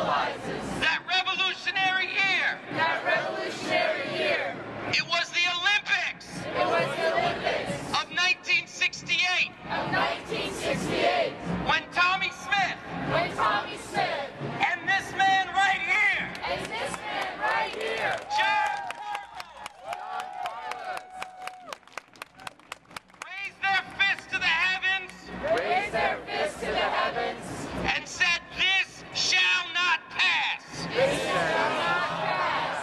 equalizes. That revolutionary year. That revolutionary year. It was the Olympics. It was the Olympics of 1968. of 1968. When Tommy Smith. When Tommy Smith. And this man right here. And this man right here. John Carlos. Raised their fists to the heavens. Raised their fists to the heavens. And said, "This shall not pass." This shall not pass.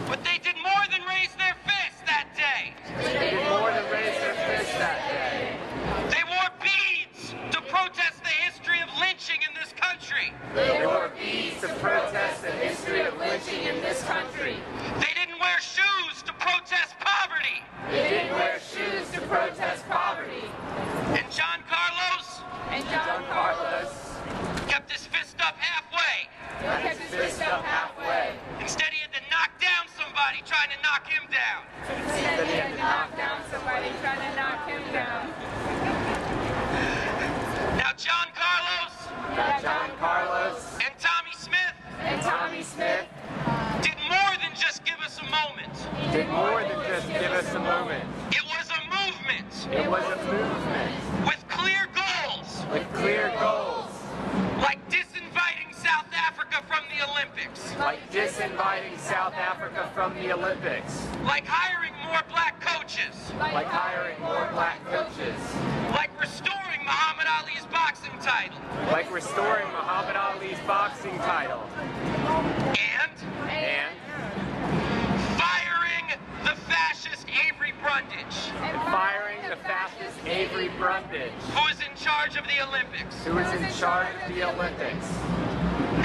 But they did more than raise their fists that day. They did more than raise their fists that day. They wore beads to protest the history of lynching in this country. They wore beads to protest the history of lynching in this country. They didn't wear shoes to protest poverty. They didn't wear shoes to protest poverty. And John Carlos kept his fist up halfway. Kept his fist up halfway. Instead, he had to knock down somebody trying to knock him down. Instead, he had to knock down somebody trying to knock him down. Now, John Carlos and Tommy Smith did more than just give us a moment. Did more than just give us a moment. It was a movement. It was a movement with clear goals. with clear goals, Like disinviting South Africa from the Olympics. like disinviting South Africa from the Olympics, Like hiring more black coaches. like hiring more black coaches, Like restoring Muhammad Ali's boxing title. like restoring Muhammad Ali's boxing title, And and firing the fascist Avery Brundage, firing the fascist Avery Brundage, who is in charge of the Olympics. who was in charge of the Olympics.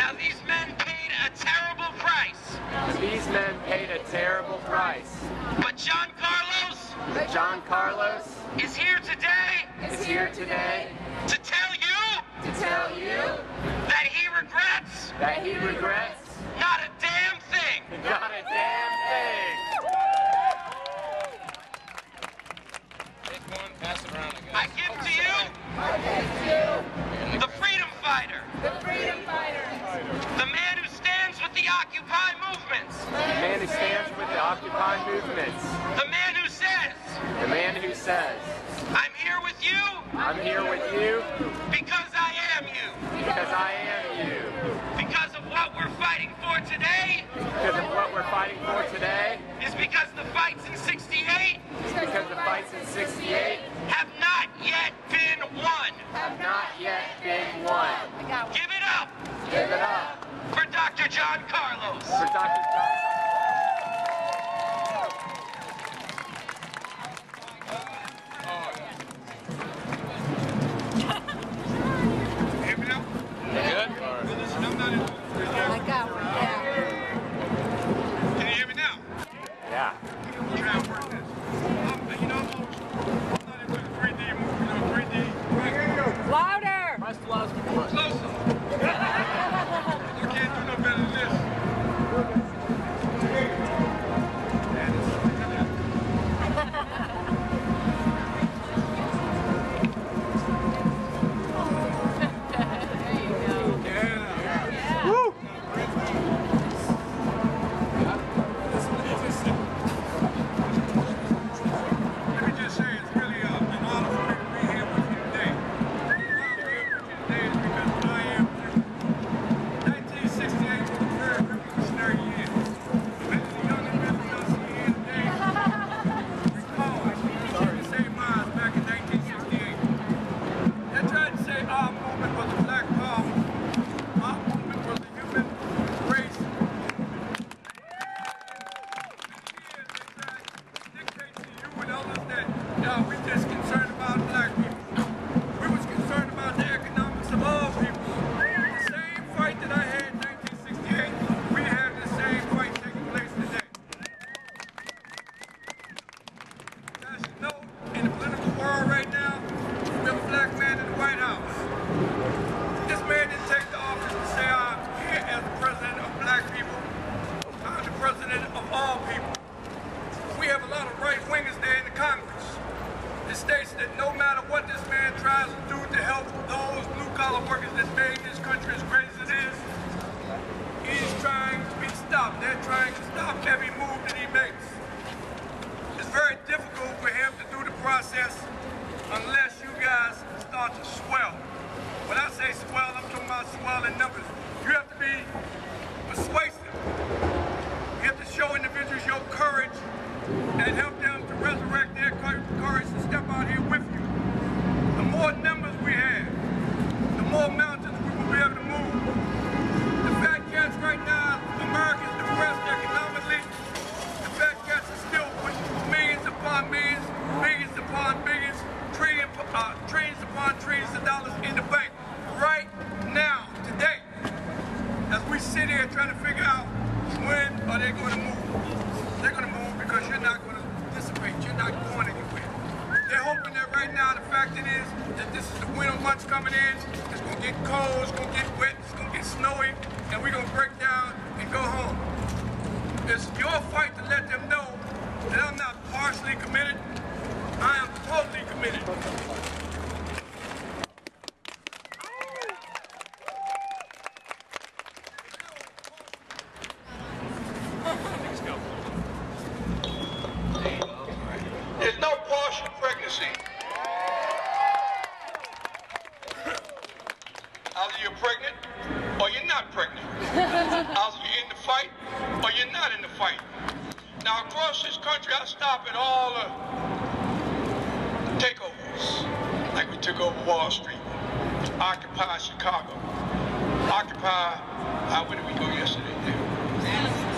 Now these men paid a terrible price. These men paid a terrible price. But John Carlos But John Carlos is here today is here today to tell you that he regrets that he regrets not a damn thing. not a damn thing. I give to you the freedom fighter, the man who stands with the Occupy movements, The man who stands with the Occupy movements. the man who says, The man who says, "I'm here with you I'm here with you because I am you." because I am you. Because of what we're fighting for today Because of what we're fighting for today is because the fights in 68 is because the fights in 68 have not yet been won. have not yet been won. Give it up Give it up for Dr. John Carlos. for Dr. John. Can you hear me now? Yeah. Try and work this. I'm not into the 3D movie, 3D. Louder! Closer. You can't do no better than this. Let me just say it's really an honor for me to be here with you today. Why I'm here with you today is because what I am through 1968 was a very revolutionary year. Many of the young individuals here today recall trying to save lives back in 1968. They tried to say our movement was a black power. Our movement was a human race. Dictate to you and others that we just concerned about black people. We was concerned about the economics of all people. The same fight that I had in 1968, we have the same fight taking place today. As you know, in the political world right now, we have a black man in the White House. This man didn't take the office to say, I'm here as the president of black people. I'm the president of all people. We have a lot of right-wingers there in the Congress. It states that no matter what this man tries to do to help those blue-collar workers that made this country as great as it is, stop. They're trying to stop every move that he makes. It's very difficult for him to do the process unless you guys start to swell. When I say swell, I'm talking about swell in numbers. You have to be persuasive. You have to show individuals your courage and help them to resurrect their courage to step out here with you. The more numbers we have, the more mountains we will be able to move. The fat cats right now, America's depressed economically. The fat cats are still pushing millions upon millions, billions upon billions, trillions upon trillions of dollars in the bank. Right now, today, as we sit here trying to figure out when are they going to move. They're going to move because you're not going to dissipate. You're not going anywhere. They're hoping that right now the fact it is that this is the winter months coming in. It's going to get cold, it's going to get wet, it's going to get snowy, and we're going to break down and go home. It's your fight to let them know that I'm not partially committed. I am totally committed. There's no partial pregnancy. Either you're pregnant or you're not pregnant. Either you're in the fight or you're not in the fight. Now across this country, I stop at all the takeovers. Like we took over Wall Street, Occupy Chicago, Occupy, where did we go yesterday?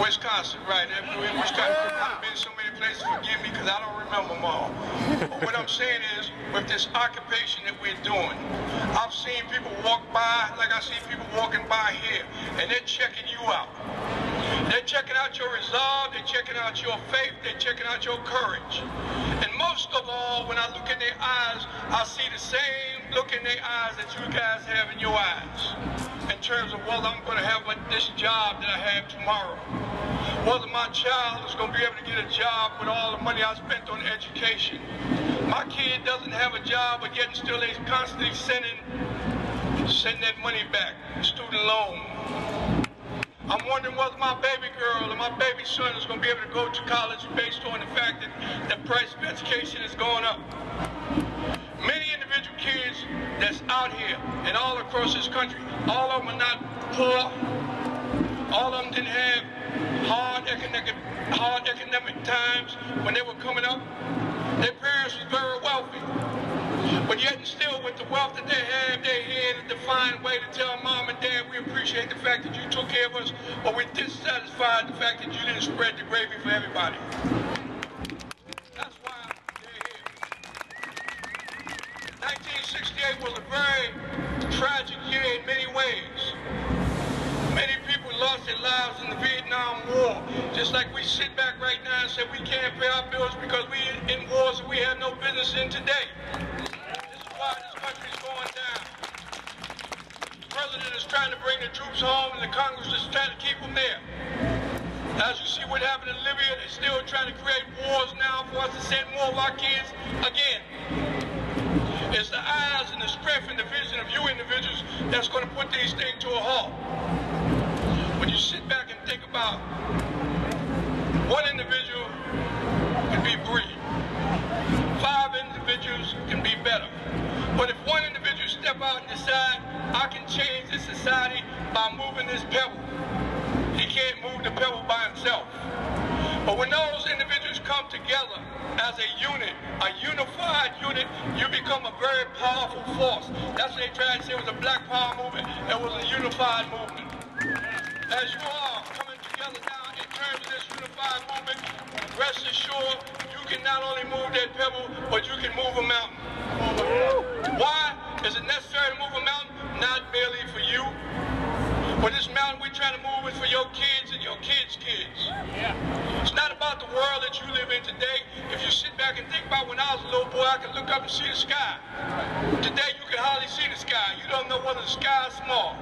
Wisconsin, right? Wisconsin. I've been so many places, forgive me, because I don't remember them all. But what I'm saying is, with this occupation that we're doing, I've seen people walk by, like I see people walking by here, and they're checking you out. They're checking out your resolve, they're checking out your faith, they're checking out your courage. And most of all, when I look in their eyes, I see the same look in their eyes that you guys have in your eyes. In terms of whether I'm going to have this job that I have tomorrow. Whether my child is going to be able to get a job with all the money I spent on education. My kid doesn't have a job, but yet still they're constantly sending that money back, student loan. I'm wondering whether my baby girl or my baby son is going to be able to go to college based on the fact that the price of education is going up. Many individual kids that's out here and all across this country, all of them are not poor. All of them didn't have hard economic times when they were coming up. Their parents were very wealthy. But yet and still, with the wealth that they have, they're here in a defined way to tell mom and dad, we appreciate the fact that you took care of us, but we're dissatisfied the fact that you didn't spread the gravy for everybody. That's why they're here. 1968 was a very tragic year in many ways. Many people lost their lives in the Vietnam War. Just like we sit back right now and say we can't pay our bills because we're in wars that we have no business in today. This is why this country is going down. The president is trying to bring the troops home and the Congress is trying to keep them there. As you see what happened in Libya, they're still trying to create wars now for us to send more of our kids again. It's the eyes and the strength and the vision of you individuals that's going to put these things to a halt. When you sit back and think about one individual can be breed, 5 individuals can be better. But if one individual step out and decide, I can change this society by moving this pebble, he can't move the pebble by himself. But when those individuals come together as a unit, a unified unit, you become a very powerful force. That's what they tried to say it was a black power movement. It was a unified movement. As you are coming together now in terms of this unified movement, rest assured you can not only move that pebble, but you can move a mountain. Why is it necessary to move a mountain? Not merely for you, but this mountain we're trying to move is for your kids and your kids' kids. It's not about the world that you live in today. If you sit back and think about when I was a little boy, I could look up and see the sky. Today you can hardly see the sky. You don't know whether the sky is small.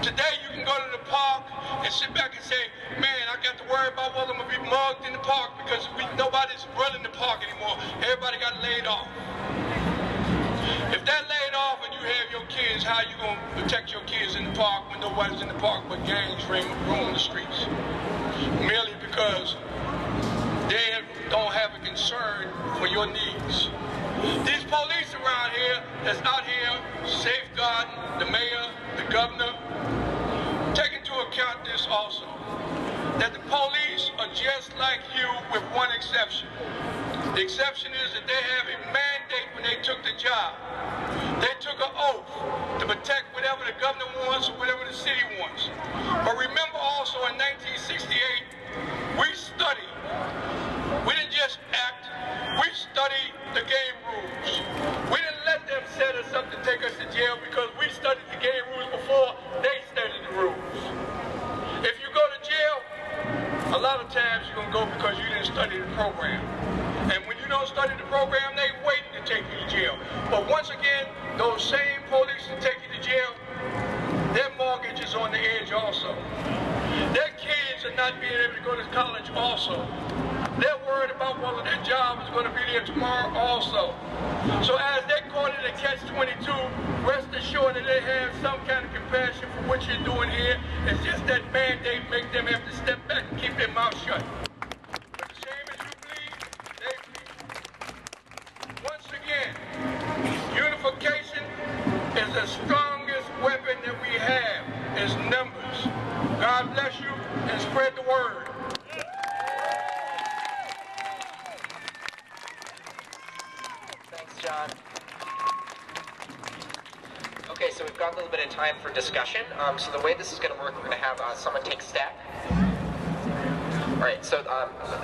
Today you can go to the park and sit back and say, man, I got to worry about whether I'm going to be mugged in the park because nobody's running the park anymore. Everybody got laid off. If they're laid off and you you have your kids, how you going to protect your kids in the park when nobody's in the park but gangs roam the streets? Merely because they don't have a concern for your needs. These police around here that's out here safeguarding the mayor, the governor, take into account this also, that the police are just like you with one exception. The exception is that they have a mandate when they took the job. They took an oath to protect whatever the governor wants or whatever the city wants. But remember also in 1968, we studied. We didn't just act, we studied the game rules. We didn't let them set us up to take us to jail because we studied the game rules before they studied the rules. If you go to jail, a lot of times you're going to go because you didn't study the program. And when you don't study the program, they wait to take you to jail. But once again, those same police that take you to jail, their mortgage is on the edge also. Their kids are not being able to go to college also. They're worried about whether their job is going to be there tomorrow also. So as they're caught in a catch-22, rest assured that they have some kind of compassion for what you're doing here. It's just that mandate make them have to step back and keep their mouth shut. But the same as you bleed, they bleed. Once again, unification is the strongest weapon that we have, is numbers. God bless you and spread the word. John. Okay, so we've got a little bit of time for discussion. So the way this is going to work, we're going to have someone take stack. All right, so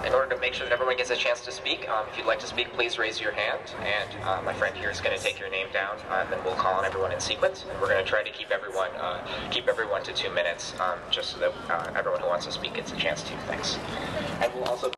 in order to make sure that everyone gets a chance to speak, if you'd like to speak, please raise your hand. And my friend here is going to take your name down, and then we'll call on everyone in sequence. And we're going to try to keep everyone to 2 minutes, just so that everyone who wants to speak gets a chance to. Thanks. And we'll also